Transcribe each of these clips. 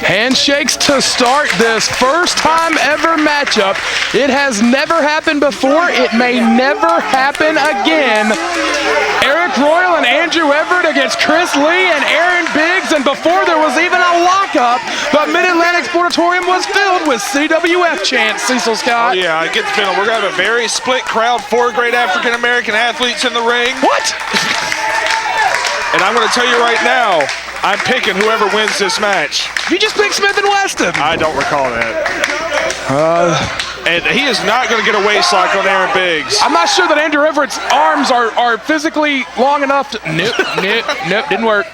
Handshakes to start this first time ever matchup. It has never happened before. It may never happen again. Arik Royal and Andrew Everett against Chris Lee and Aaron Biggs, and before there was even a lockup, but Mid-Atlantic Sportatorium was filled with CWF chants, Cecil Scott. Oh, yeah, I get the feeling we're going to have a very split crowd, 4 great African-American athletes in the ring. What? And I'm going to tell you right now, I'm picking whoever wins this match. You just picked Smith and Weston. I don't recall that. And he is not going to get a waist lock on Aaron Biggs. I'm not sure that Andrew Everett's arms are physically long enough to... Nope, didn't work.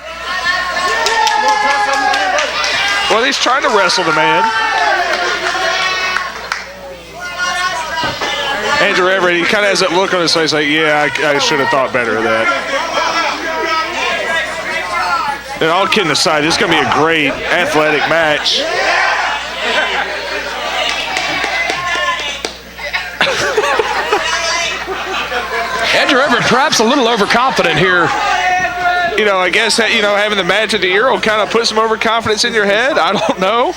Well, he's trying to wrestle the man. Andrew Everett, he kind of has that look on his face like, yeah, I should have thought better of that. And all kidding aside, this is going to be a great athletic match. Andrew Everett perhaps a little overconfident here. You know, I guess, you know, having the Matty de Nero kind of put some overconfidence in your head. I don't know.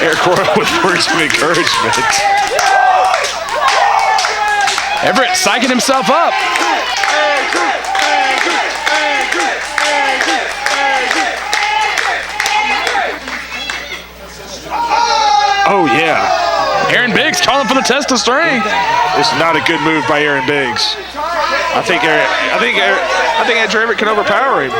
Arik Royal with words of encouragement. Everett psyching himself up. Oh, yeah. Aaron Biggs calling for the test of strength. This is not a good move by Aaron Biggs. I think Andrew Everett can overpower him.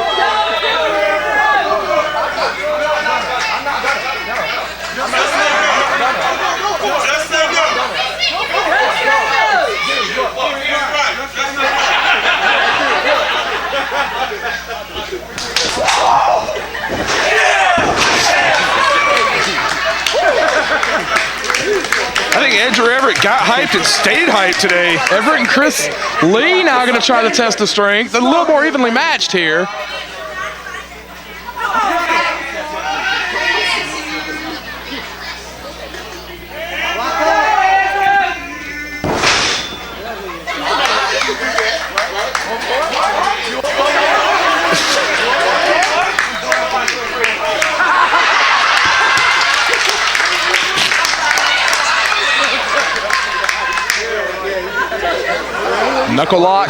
I think Andrew Everett got hyped and stayed hyped today. Everett and Chris Lee now going to try the test of strength. They're a little more evenly matched here. Knuckle lock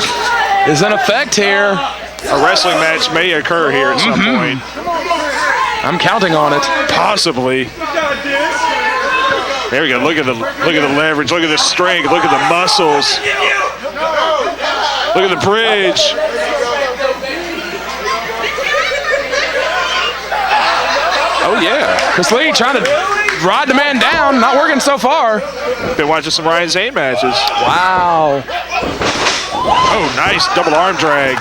is in effect here. A wrestling match may occur here at some point. I'm counting on it. Possibly. There we go. Look at the leverage. Look at the strength. Look at the muscles. Look at the bridge. Oh yeah. Chris Lee trying to ride the man down. Not working so far. Been watching some Ryan Zane matches. Wow. Oh, nice double arm drag.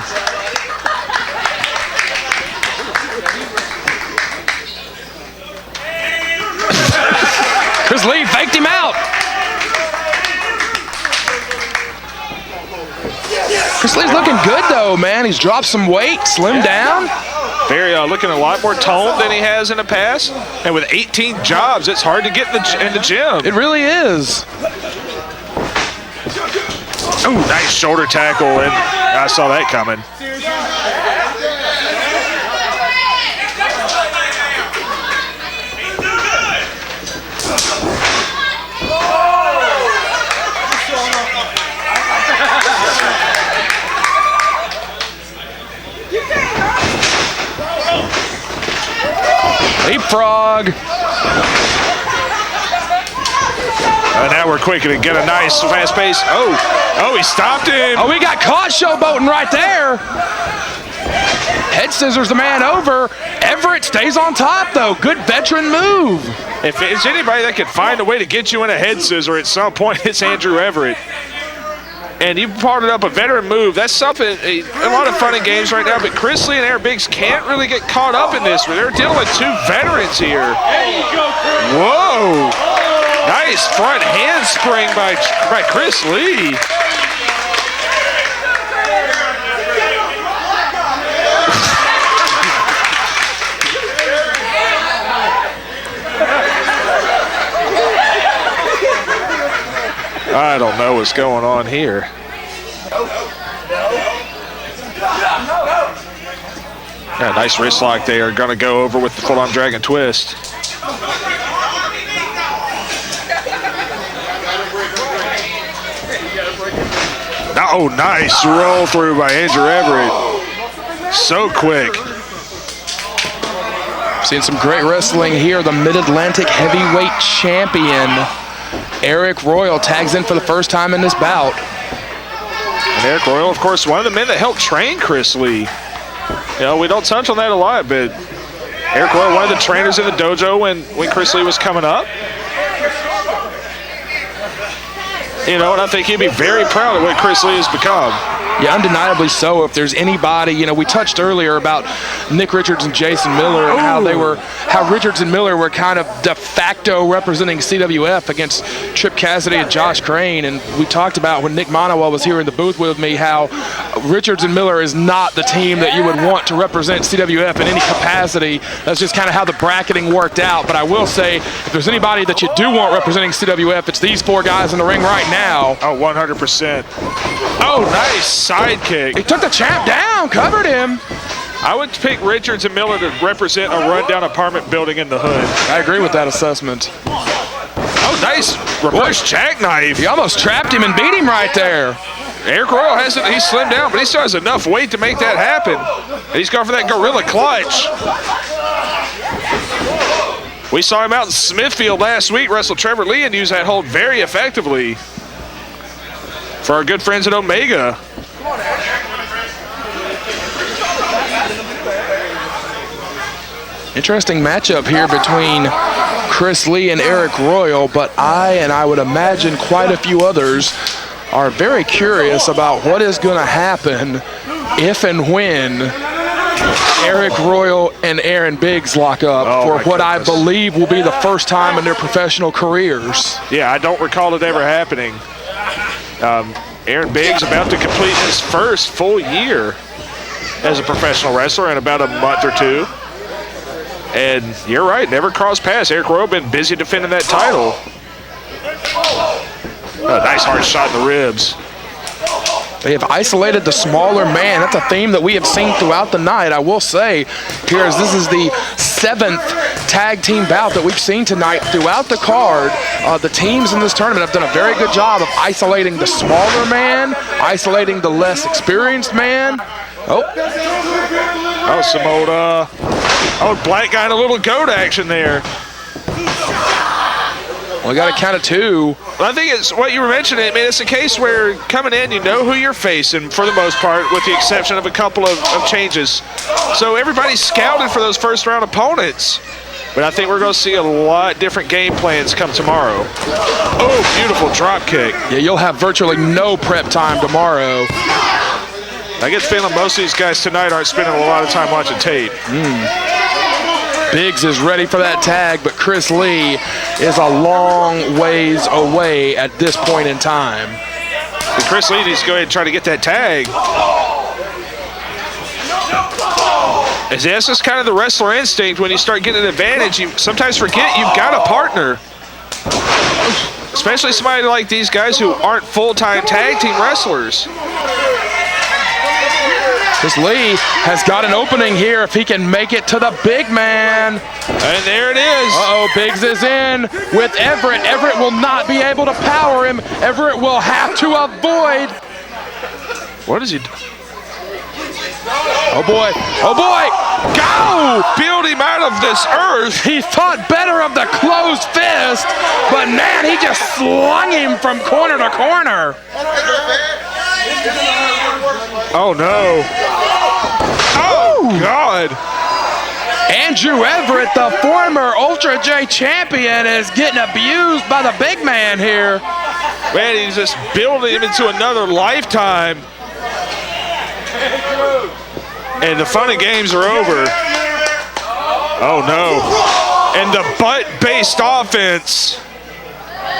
Chris Lee faked him out. Chris Lee's looking good though, man. He's dropped some weight, slimmed down. Very looking a lot more toned than he has in the past. And with 18 jobs, it's hard to get in the gym. It really is. Oh, nice shoulder tackle, and I saw that coming. Leapfrog. Now we're quick to get a nice fast pace. Oh, he stopped him. Oh, he got caught showboating right there. Head scissors the man over. Everett stays on top though. Good veteran move. If it's anybody that can find a way to get you in a head scissor at some point, it's Andrew Everett. And you parted up a veteran move. That's something, a lot of fun in games right now, but Chris Lee and Aaron Biggs can't really get caught up in this. They're dealing with 2 veterans here. Whoa. Nice front handspring by Chris Lee. I don't know what's going on here. Yeah, nice wrist lock there. Going to go over with the full-on dragon twist. Oh, nice roll through by Andrew Everett. So quick. Seeing some great wrestling here. The Mid-Atlantic heavyweight champion, Arik Royal, tags in for the first time in this bout. And Arik Royal, of course, one of the men that helped train Chris Lee. You know, we don't touch on that a lot, but Arik Royal, one of the trainers in the dojo when Chris Lee was coming up. You know, and I think he'd be very proud of what Chris Lee has become. Yeah, undeniably so. If there's anybody, you know, we touched earlier about Nick Richards and Jason Miller and how Richards and Miller were kind of de facto representing CWF against Trip Cassidy and Josh Crane. And we talked about when Nick Manawa was here in the booth with me how Richards and Miller is not the team that you would want to represent CWF in any capacity. That's just kind of how the bracketing worked out. But I will say, if there's anybody that you do want representing CWF, it's these four guys in the ring right now. Oh, 100%. Oh, nice sidekick. He took the champ down, covered him. I would pick Richards and Miller to represent a rundown apartment building in the hood. I agree with that assessment. Oh, nice reverse jackknife. He almost trapped him and beat him right there. Arik Royal hasn't, he's slimmed down, but he still has enough weight to make that happen. And he's going for that gorilla clutch. We saw him out in Smithfield last week wrestle Trevor Lee and use that hold very effectively. For our good friends at Omega. Interesting matchup here between Chris Lee and Arik Royal, but I would imagine quite a few others are very curious about what is going to happen if and when Arik Royal and Aaron Biggs lock up for what I believe will be the first time in their professional careers. Yeah, I don't recall it ever happening. Aaron Biggs about to complete his first full year as a professional wrestler in about a month or two. And you're right, never crossed paths. Arik Royal been busy defending that title. A nice hard shot in the ribs. They have isolated the smaller man. That's a theme that we have seen throughout the night. I will say, this is the 7th tag team bout that we've seen tonight throughout the card. The teams in this tournament have done a very good job of isolating the smaller man, isolating the less experienced man. Oh, some old black guy and a little goat action there. We got a count of two. Well, I think it's what you were mentioning. I mean, it's a case where coming in, you know who you're facing for the most part, with the exception of a couple of changes. So everybody's scouted for those first round opponents. But I think we're going to see a lot different game plans come tomorrow. Oh, beautiful drop kick. Yeah, you'll have virtually no prep time tomorrow. I get the feeling most of these guys tonight aren't spending a lot of time watching tape. Biggs is ready for that tag, but Chris Lee is a long ways away at this point in time. And Chris Lee needs to go ahead and try to get that tag. That's just kind of the wrestler instinct. When you start getting an advantage, you sometimes forget you've got a partner. Especially somebody like these guys who aren't full-time tag team wrestlers. Chris Lee has got an opening here if he can make it to the big man. And there it is. Biggs is in with Everett. Everett will not be able to power him. Everett will have to avoid. What is he do? Oh boy, go! Build him out of this earth. He thought better of the closed fist, but man, he just slung him from corner to corner. Oh no. Oh God. Andrew Everett, the former Ultra J champion, is getting abused by the big man here. Man, he's just building him into another lifetime. And the fun and games are over. Oh no. And the butt-based offense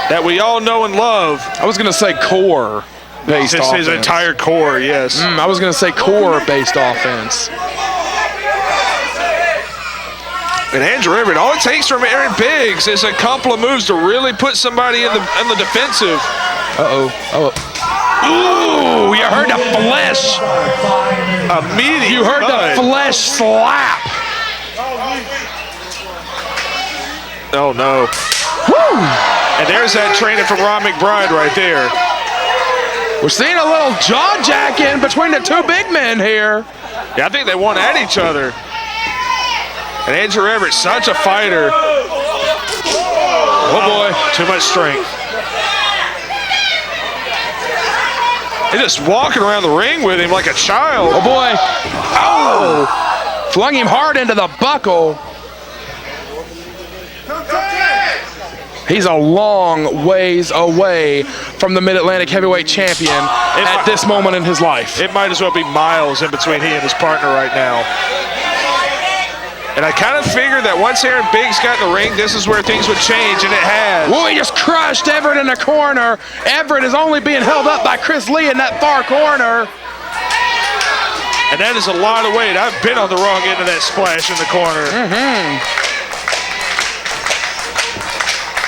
that we all know and love. I was gonna say core. Based offense. His entire core, yes. I was going to say core-based offense. And Andrew Everett, all it takes from Aaron Biggs is a couple of moves to really put somebody in the defensive. Ooh, you heard the flesh. Immediate. You heard the flesh slap. Oh, no. Woo! And there's that training from Ron McBride right there. We're seeing a little jaw jacking between the two big men here. Yeah, I think they want at each other. And Andrew Everett, such a fighter. Oh boy, too much strength. He's just walking around the ring with him like a child. Oh boy. Oh! Flung him hard into the buckle. He's a long ways away from the Mid-Atlantic heavyweight champion at this moment in his life. It might as well be miles in between he and his partner right now. And I kind of figured that once Aaron Biggs got in the ring, this is where things would change, and it has. Whoa, he just crushed Everett in the corner. Everett is only being held up by Chris Lee in that far corner. And that is a lot of weight. I've been on the wrong end of that splash in the corner.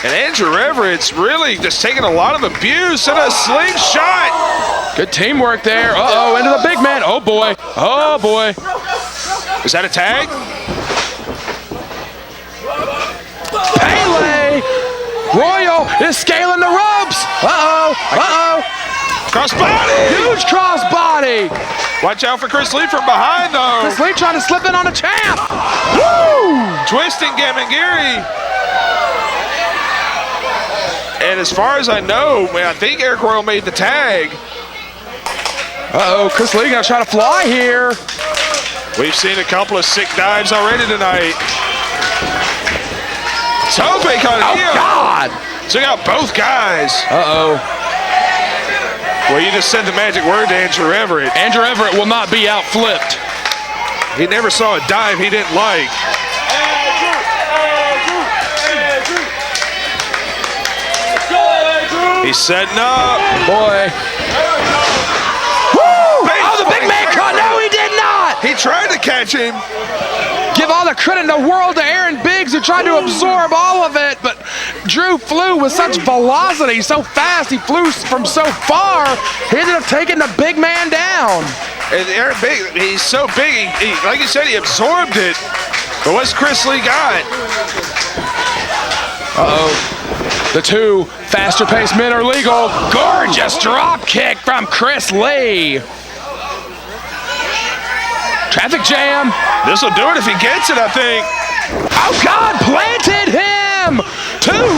And Andrew Everett's really just taking a lot of abuse and a slingshot. Good teamwork there. Uh-oh, into the big man. Oh, boy. Oh, boy. Is that a tag? Pele! Royal is scaling the ropes. Uh-oh. Uh-oh. Crossbody! Huge crossbody. Watch out for Chris Lee from behind, though. Chris Lee trying to slip in on the champ. Woo! Twisting Gamangiri. And as far as I know, I think Arik Royal made the tag. Uh-oh, Chris Lee gonna try to fly here. We've seen a couple of sick dives already tonight. Tope on Oh, God! Took out both guys. Uh-oh. Well, you just said the magic word to Andrew Everett. Andrew Everett will not be out-flipped. He never saw a dive he didn't like. He's setting up. Boy. Woo! Oh, the big man caught. No, he did not. He tried to catch him. Give all the credit in the world to Aaron Biggs, who tried to absorb all of it, but Drew flew with such velocity, so fast, he flew from so far, he ended up taking the big man down. And Aaron Biggs, he's so big, he, like you said, he absorbed it. But what's Chris Lee got? Uh-oh. The two faster-paced men are legal. Gorgeous drop kick from Chris Lee. Traffic jam. This will do it if he gets it, I think. Oh, God, planted him. Two.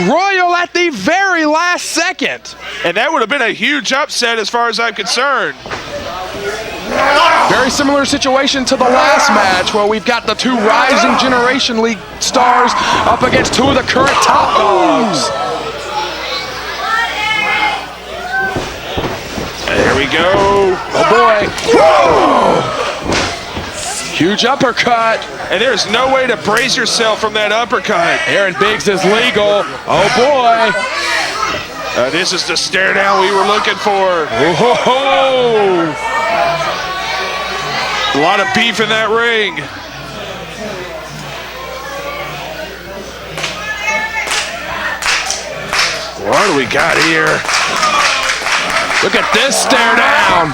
Royal at the very last second. And that would have been a huge upset as far as I'm concerned. Very similar situation to the last match where we've got the two Rising Generation League stars up against two of the current top dogs. There we go. Oh boy. Whoa! Huge uppercut. And there's no way to brace yourself from that uppercut. Aaron Biggs is legal. Oh boy. This is the stare down we were looking for. Oh-ho-ho! A lot of beef in that ring. What do we got here? Look at this stare down.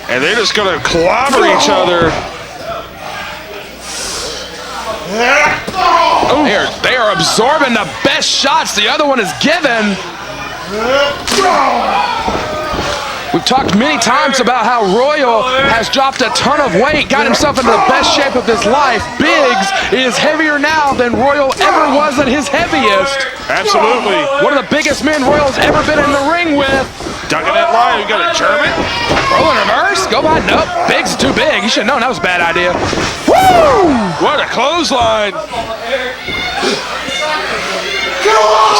And they're just gonna clobber each other. They are absorbing the best shots the other one is given. We've talked many times about how Royal has dropped a ton of weight, got himself into the best shape of his life. Biggs is heavier now than Royal ever was at his heaviest. Absolutely. One of the biggest men Royal's ever been in the ring with. Ducking that line, we got a German. Rolling reverse, go by, nope. Biggs is too big, he should have known that was a bad idea. Woo! What a clothesline.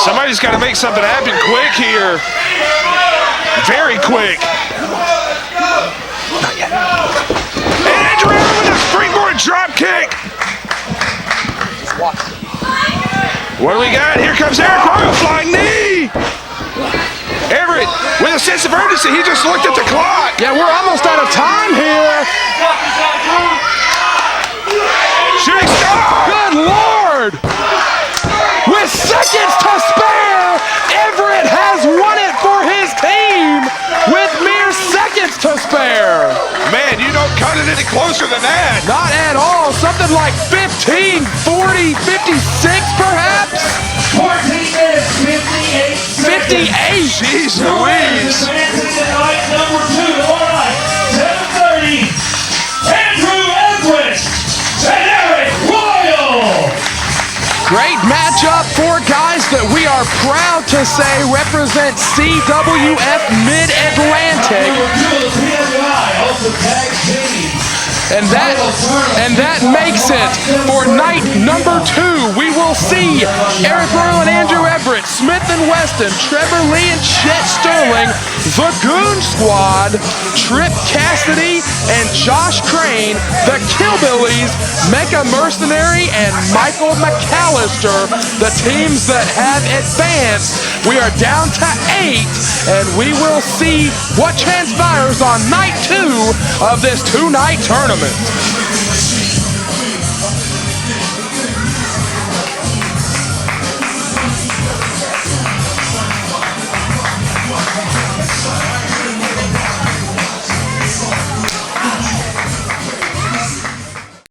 Somebody's got to make something happen quick here. Very quick. Not yet. And Andrew with a springboard drop kick. What do we got? Here comes Arik Royal, flying knee. Everett, with a sense of urgency, he just looked at the clock. Yeah, we're almost out of time here. Shooting star. Good Lord! With seconds to spare, any closer than that. Not at all. Something like 15, 40, 56 perhaps? 14 minutes, 58 seconds. 58. Jeez Louise. Advancing to night number 2 tomorrow night, 7:30. Andrew Everett and Arik Royal. Great matchup for guys that we are proud to say represent CWF Mid-Atlantic. Also tag team. And that makes it for night number 2. We will see Arik Royal and Andrew Everett, Smith and Weston, Trevor Lee and Chet Sterling, the Goon Squad, Trip Cassidy and Josh Crane, the Killbillies, Mecha Mercenary and Michael McAllister, the teams that have advanced. We are down to 8, and we will see what transpires on night 2 of this 2-night tournament.